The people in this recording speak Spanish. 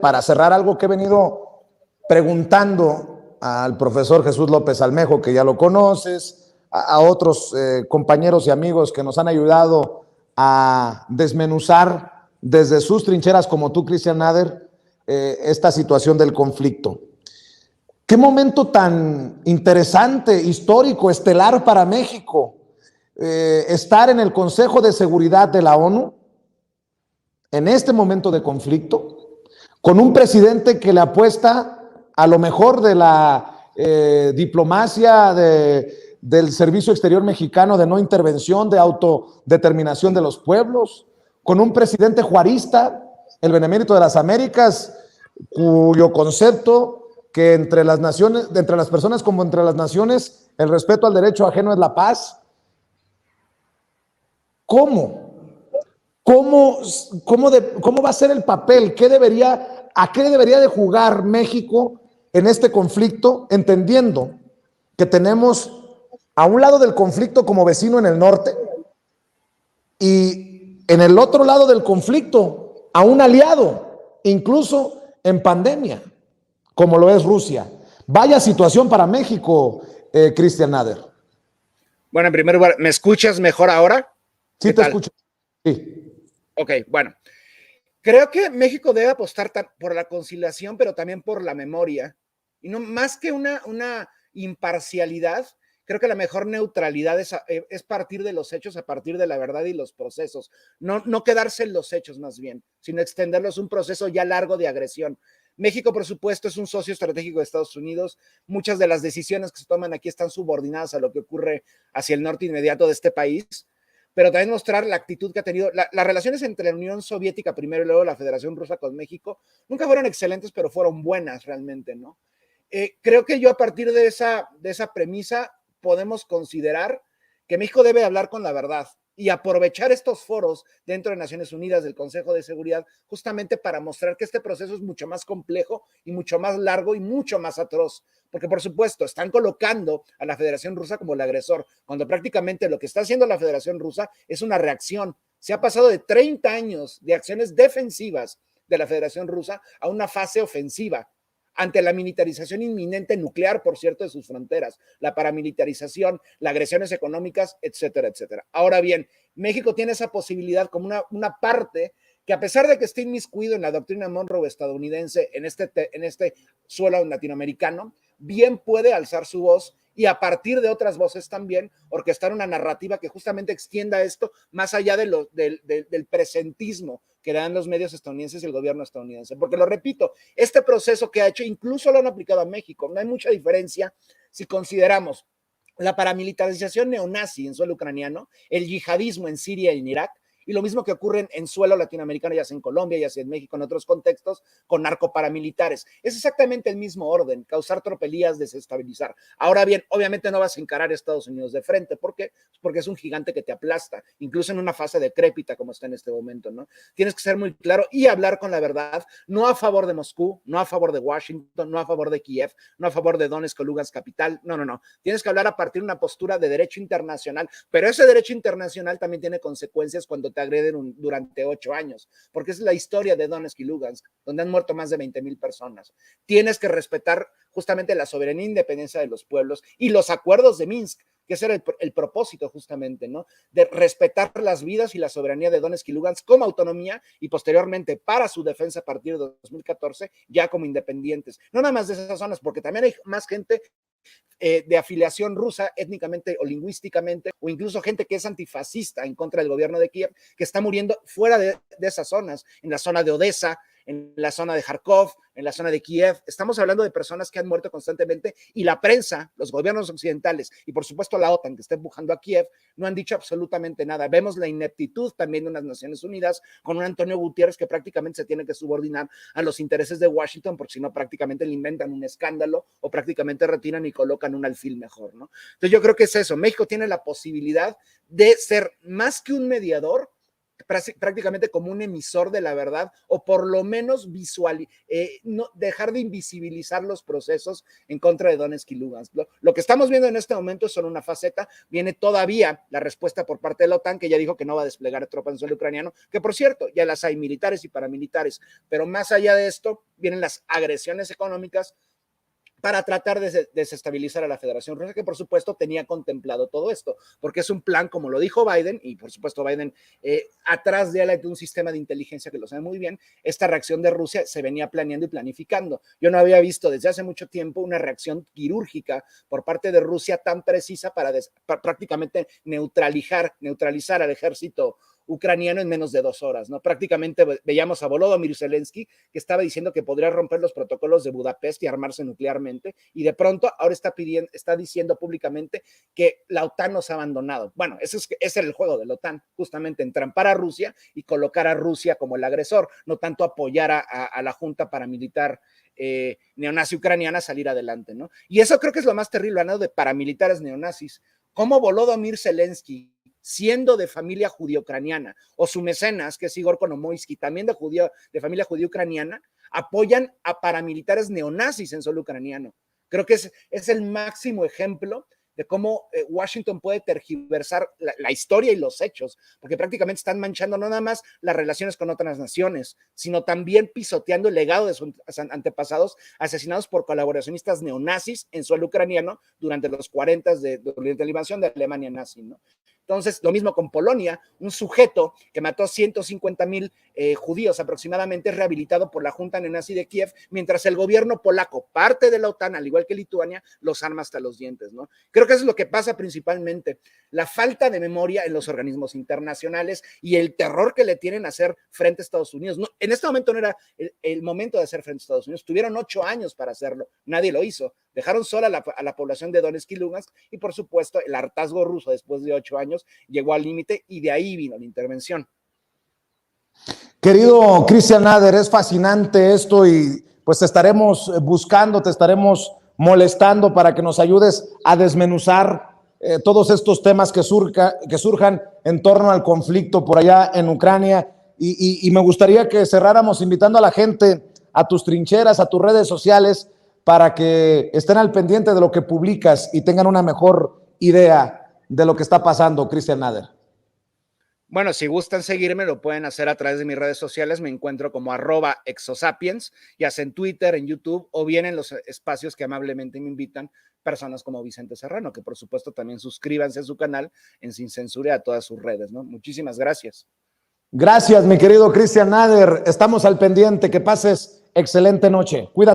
para cerrar algo que he venido preguntando al profesor Jesús López Almejo, que ya lo conoces, a otros compañeros y amigos que nos han ayudado a desmenuzar desde sus trincheras, como tú, Cristian Nader, esta situación del conflicto. Qué momento tan interesante, histórico, estelar para México, estar en el Consejo de Seguridad de la ONU en este momento de conflicto, con un presidente que le apuesta a lo mejor de la diplomacia, del Servicio Exterior Mexicano de no intervención, de autodeterminación de los pueblos, con un presidente juarista, el Benemérito de las Américas, cuyo concepto que entre las naciones, entre las personas como entre las naciones, el respeto al derecho ajeno es la paz. ¿Cómo va a ser el papel? ¿A qué debería de jugar México en este conflicto, entendiendo que tenemos a un lado del conflicto como vecino en el norte y en el otro lado del conflicto a un aliado, incluso en pandemia, como lo es Rusia? Vaya situación para México, Cristian Nader. Bueno, en primer lugar, ¿me escuchas mejor ahora? Sí, te escucho. Sí. Ok, bueno. Creo que México debe apostar por la conciliación, pero también por la memoria. Y no más que una imparcialidad, creo que la mejor neutralidad es partir de los hechos, a partir de la verdad y los procesos. No quedarse en los hechos más bien, sino extenderlos un proceso ya largo de agresión. México, por supuesto, es un socio estratégico de Estados Unidos. Muchas de las decisiones que se toman aquí están subordinadas a lo que ocurre hacia el norte inmediato de este país, pero también mostrar la actitud que ha tenido. Las relaciones entre la Unión Soviética primero y luego la Federación Rusa con México nunca fueron excelentes, pero fueron buenas realmente, ¿no? Creo que yo a partir de esa premisa podemos considerar que México debe hablar con la verdad y aprovechar estos foros dentro de Naciones Unidas, del Consejo de Seguridad, justamente para mostrar que este proceso es mucho más complejo y mucho más largo y mucho más atroz, porque por supuesto están colocando a la Federación Rusa como el agresor, cuando prácticamente lo que está haciendo la Federación Rusa es una reacción. Se ha pasado de 30 años de acciones defensivas de la Federación Rusa a una fase ofensiva, ante la militarización inminente nuclear, por cierto, de sus fronteras, la paramilitarización, las agresiones económicas, etcétera, etcétera. Ahora bien, México tiene esa posibilidad como una parte que, a pesar de que esté inmiscuido en la doctrina Monroe estadounidense, en este suelo latinoamericano, bien puede alzar su voz y, a partir de otras voces también, orquestar una narrativa que justamente extienda esto más allá del presentismo que dan los medios estadounidenses y el gobierno estadounidense. Porque, lo repito, este proceso que ha hecho incluso lo han aplicado a México. No hay mucha diferencia si consideramos la paramilitarización neonazi en suelo ucraniano, el yihadismo en Siria y en Irak, y lo mismo que ocurre en suelo latinoamericano, ya sea en Colombia, ya sea en México, en otros contextos, con narcoparamilitares. Es exactamente el mismo orden: causar tropelías, desestabilizar. Ahora bien, obviamente no vas a encarar a Estados Unidos de frente. ¿Por qué? Porque es un gigante que te aplasta, incluso en una fase decrépita como está en este momento, ¿no? Tienes que ser muy claro y hablar con la verdad, no a favor de Moscú, no a favor de Washington, no a favor de Kiev, no a favor de Donetsk o Lugansk capital. No. Tienes que hablar a partir de una postura de derecho internacional, pero ese derecho internacional también tiene consecuencias cuando te agreden durante 8 años, porque es la historia de Donetsk y Lugansk, donde han muerto más de 20,000 personas. Tienes que respetar justamente la soberanía e independencia de los pueblos y los acuerdos de Minsk, que ese era el propósito justamente, ¿no? De respetar las vidas y la soberanía de Donetsk y Lugansk como autonomía, y posteriormente para su defensa a partir de 2014 ya como independientes. No nada más de esas zonas, porque también hay más gente de afiliación rusa étnicamente o lingüísticamente, o incluso gente que es antifascista en contra del gobierno de Kiev, que está muriendo fuera de esas zonas, en la zona de Odessa, en la zona de Kharkov, en la zona de Kiev. Estamos hablando de personas que han muerto constantemente, y la prensa, los gobiernos occidentales y por supuesto la OTAN, que está empujando a Kiev, no han dicho absolutamente nada. Vemos la ineptitud también de unas Naciones Unidas con un Antonio Gutiérrez que prácticamente se tiene que subordinar a los intereses de Washington, porque si no prácticamente le inventan un escándalo o prácticamente retiran y colocan un alfil mejor, ¿no? Entonces yo creo que es eso. México tiene la posibilidad de ser más que un mediador, prácticamente como un emisor de la verdad, o por lo menos no, dejar de invisibilizar los procesos en contra de Donetsk y Lugansk. Lo que estamos viendo en este momento es solo una faceta. Viene todavía la respuesta por parte de la OTAN, que ya dijo que no va a desplegar tropas en suelo ucraniano, que por cierto, ya las hay militares y paramilitares, pero más allá de esto, vienen las agresiones económicas para tratar de desestabilizar a la Federación Rusa, que por supuesto tenía contemplado todo esto, porque es un plan, como lo dijo Biden, y por supuesto Biden, atrás de él hay un sistema de inteligencia que lo sabe muy bien. Esta reacción de Rusia se venía planeando y planificando. Yo no había visto desde hace mucho tiempo una reacción quirúrgica por parte de Rusia tan precisa para prácticamente neutralizar al ejército ucraniano en menos de 2 horas, ¿no? Prácticamente veíamos a Volodymyr Zelensky, que estaba diciendo que podría romper los protocolos de Budapest y armarse nuclearmente, y de pronto ahora está diciendo públicamente que la OTAN nos ha abandonado. Bueno, ese era el juego de la OTAN, justamente entrampar a Rusia y colocar a Rusia como el agresor, no tanto apoyar a la junta paramilitar neonazi ucraniana a salir adelante, ¿no? Y eso creo que es lo más terrible, hablando de paramilitares neonazis, como Volodymyr Zelensky, siendo de familia judío-ucraniana, o su mecenas, que es Igor Kolomoisky, también de familia judío-ucraniana, apoyan a paramilitares neonazis en suelo ucraniano. Creo que es el máximo ejemplo de cómo Washington puede tergiversar la historia y los hechos, porque prácticamente están manchando no nada más las relaciones con otras naciones, sino también pisoteando el legado de sus antepasados asesinados por colaboracionistas neonazis en suelo ucraniano durante los 40 durante la invasión de Alemania nazi, ¿no? Entonces, lo mismo con Polonia, un sujeto que mató 150,000 judíos aproximadamente, es rehabilitado por la Junta Neonazi de Kiev, mientras el gobierno polaco, parte de la OTAN, al igual que Lituania, los arma hasta los dientes, ¿no? Creo que eso es lo que pasa principalmente, la falta de memoria en los organismos internacionales y el terror que le tienen a hacer frente a Estados Unidos. No, en este momento no era el momento de hacer frente a Estados Unidos, tuvieron 8 años para hacerlo, nadie lo hizo, dejaron sola a la población de Donetsk y Lugansk, y por supuesto el hartazgo ruso después de 8 años llegó al límite y de ahí vino la intervención. Querido Christian Nader, es fascinante esto y pues te estaremos buscando, te estaremos molestando para que nos ayudes a desmenuzar todos estos temas que surjan en torno al conflicto por allá en Ucrania, y me gustaría que cerráramos invitando a la gente a tus trincheras, a tus redes sociales, para que estén al pendiente de lo que publicas y tengan una mejor idea de lo que está pasando, Christian Nader. Bueno, si gustan seguirme, lo pueden hacer a través de mis redes sociales. Me encuentro como @exosapiens, ya sea en Twitter, en YouTube, o bien en los espacios que amablemente me invitan personas como Vicente Serrano, que por supuesto también suscríbanse a su canal en Sin Censura, a todas sus redes, ¿no? Muchísimas gracias. Gracias, mi querido Christian Nader. Estamos al pendiente. Que pases excelente noche. Cuídate.